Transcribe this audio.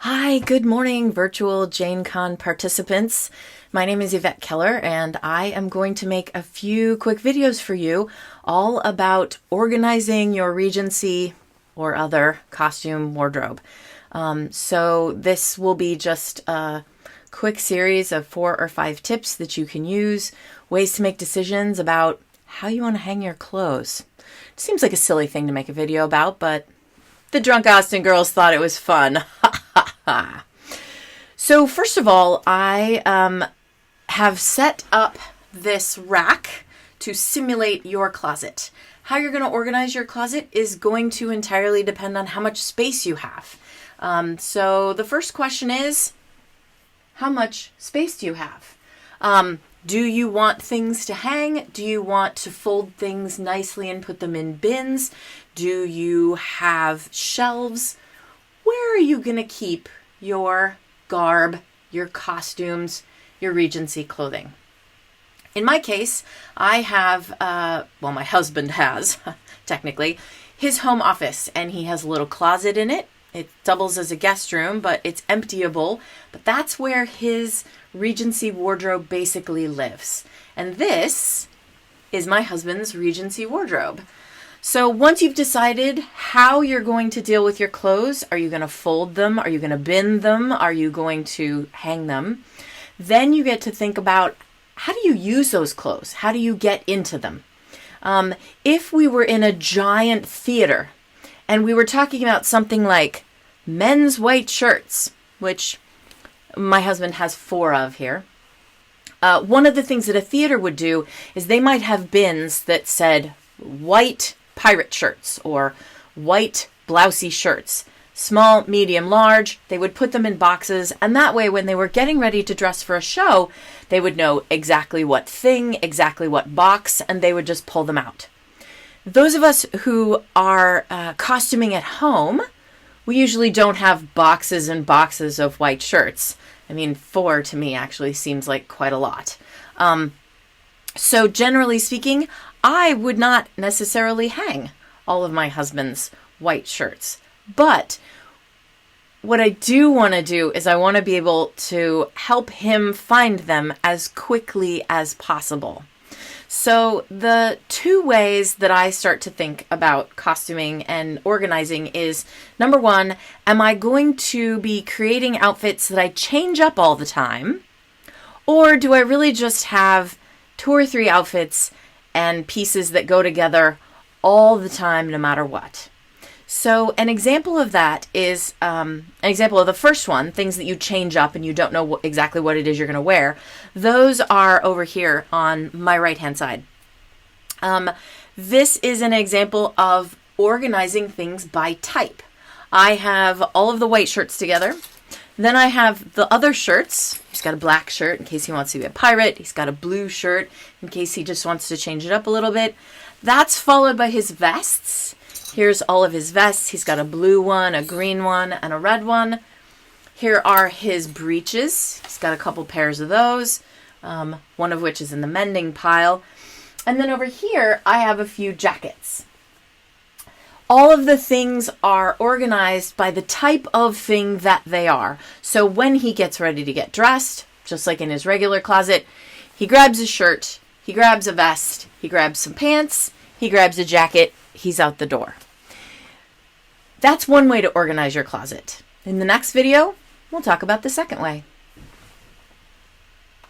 Hi, good morning, virtual JaneCon participants. My name is Yvette Keller, and I am going to make a few quick videos for you all about organizing your Regency or other costume wardrobe. So this will be just a quick series of 4 or 5 tips that you can use, ways to make decisions about how you want to hang your clothes. It seems like a silly thing to make a video about, but the drunk Austin girls thought it was fun. So first of all, I have set up this rack to simulate your closet. How you're going to organize your closet is going to entirely depend on how much space you have. So the first question is, how much space do you have? Do you want things to hang? Do you want to fold things nicely and put them in bins? Do you have shelves? Where are you going to keep your garb, your costumes, your Regency clothing? In my case, I have, my husband has, technically, his home office, and he has a little closet in it. It doubles as a guest room, but it's emptyable. But that's where his Regency wardrobe basically lives. And this is my husband's Regency wardrobe. So once you've decided how you're going to deal with your clothes, are you going to fold them? Are you going to bin them? Are you going to hang them? Then you get to think about, how do you use those clothes? How do you get into them? If we were in a giant theater and we were talking about something like men's white shirts, which my husband has 4 of here. One of the things that a theater would do is they might have bins that said white pirate shirts or white blousey shirts, small, medium, large. They would put them in boxes, and that way when they were getting ready to dress for a show, they would know exactly what thing, exactly what box, and they would just pull them out. Those of us who are costuming at home, we usually don't have boxes and boxes of white shirts. I mean, 4 to me actually seems like quite a lot. So generally speaking, I would not necessarily hang all of my husband's white shirts. But what I do want to do is I want to be able to help him find them as quickly as possible. So the 2 ways that I start to think about costuming and organizing is, number 1, am I going to be creating outfits that I change up all the time? Or do I really just have 2 or 3 outfits and pieces that go together all the time, no matter what? So an example of that is an example of the first one, things that you change up and you don't know exactly what it is you're going to wear. Those are over here on my right-hand side. This is an example of organizing things by type. I have all of the white shirts together. Then I have the other shirts. He's got a black shirt in case he wants to be a pirate. He's got a blue shirt in case he just wants to change it up a little bit. That's followed by his vests. Here's all of his vests. He's got a blue one, a green one, and a red one. Here are his breeches. He's got a couple pairs of those, one of which is in the mending pile. And then over here, I have a few jackets. All of the things are organized by the type of thing that they are. So when he gets ready to get dressed, just like in his regular closet, he grabs a shirt, he grabs a vest, he grabs some pants, he grabs a jacket, he's out the door. That's one way to organize your closet. In the next video, we'll talk about the second way.